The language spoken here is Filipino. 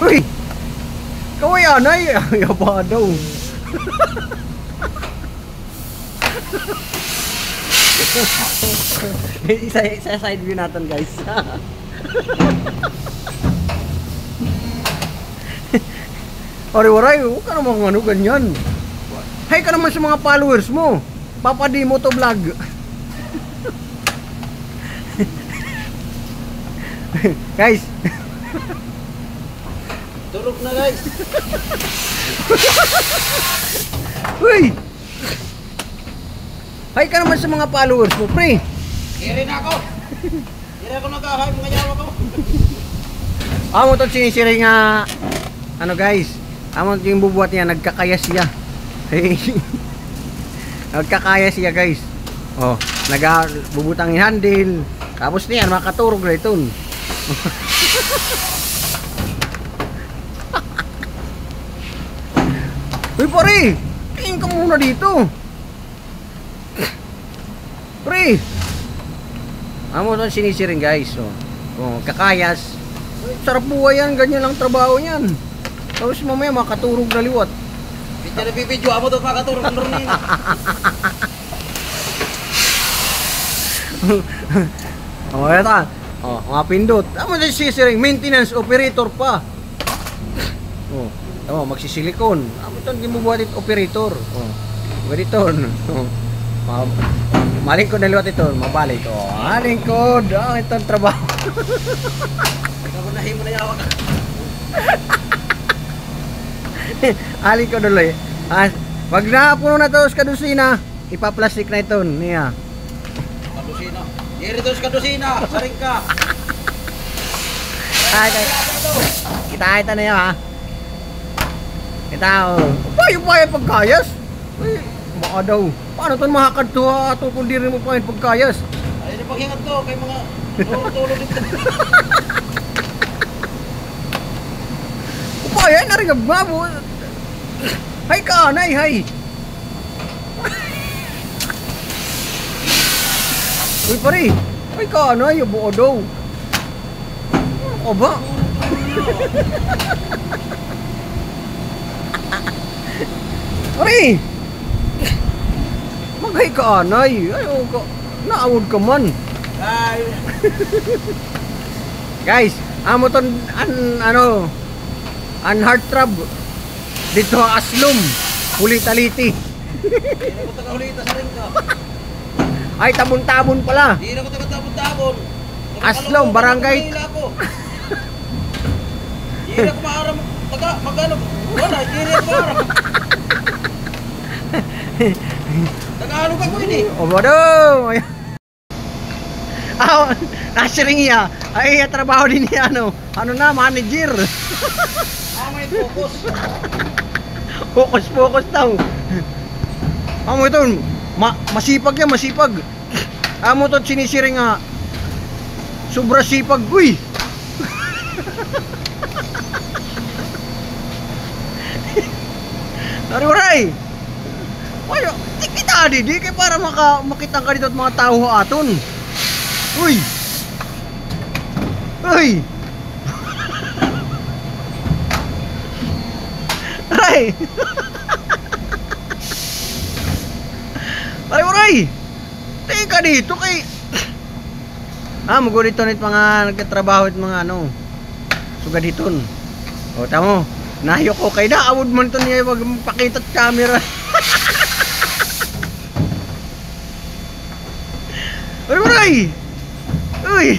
Uy! Kaway anay! Yaba daw. Isa side view natin guys. Waray-waray, huwag ka naman ano ganyan. Hi ka naman sa mga followers mo. Papadi mo to vlog. Guys. Tulog na guys. Uy. Hi ka naman sa mga followers mo, pre. Kiri na ako. Kiri ako nag-ahay mga yawa ko. Amo to sinisiri nga ano guys. Amo yung bubuhat niya nagkakaya siya. Nagkakaya siya guys. Oh, nagbubutang yung handle. Tapos niyan makaturog na ito. Uy pare, tingin ka muna dito. Pre. Amo to sinisiring guys. Oh, kakayas. Sarap buhay yan, ganyan lang trabaho niyan. Tapos mamaya makaturog na liwat. Hindi na bibidyo amo to makaturog na rin. Oh, eto. Oh, mga pindot. Amo to sinisiring, maintenance operator pa. Oh, magsisilikon. Amo to gibubuhat it operator. Oh. Ganito. Oh. Malingkod na liwat ito, mabalik. Oh, malingkod. Ah, ito ang trabaho. Kamunahin mo na yawa ka. Alingkod uloy. Ah, wag na puno na to sa kadusina. Ipa-plastic na ito niya. Kadusina. Diri to sa kadusina, saring ka. Ay, kita na yan ha. Kita oh. Payo pagkayas. Ay, baka daw. Paano ito makakad to ha? Ito kung di rin mo pa yung pagkayas. Ay, na paghingat to kay mga tulog dito. Upaya, narigab nga mo. Hay ka, anay, hay. Uy, pare. Hay ka, anay, buo daw. Ano ba? Pare. Maghay ka, anay. Ayaw ka. Naawod ka man. Ay. Guys, amo ton ano heartthrob dito ang Aslum Hulitaliti. Hindi na ko taga-hulita saring ka. Ay tabon-tabon pala. Hindi na ko taga-tabon-tabon. Aslum barangay. Hindi na ko maaram magano. Wala, hindi na ko maaram. Tagalog ako ini. O bodo. Nasiring iya. Ay trabaho din niya ano na manager. May focus. Focus daw. Amo ito masipag yan, masipag. Amo to sinisiring nga sobra sipag. Uy. Aray. Ayo, kita di kay para makita ka dito at mga tao aton. Uy. Uy. Aray. Aray. Teka dito kay dito nit mga nagtatrabaho at mga ano. Sugad diton. O tamo. Nayo ko kay daawod man to niya wag pakita sa camera. Aray! Uy!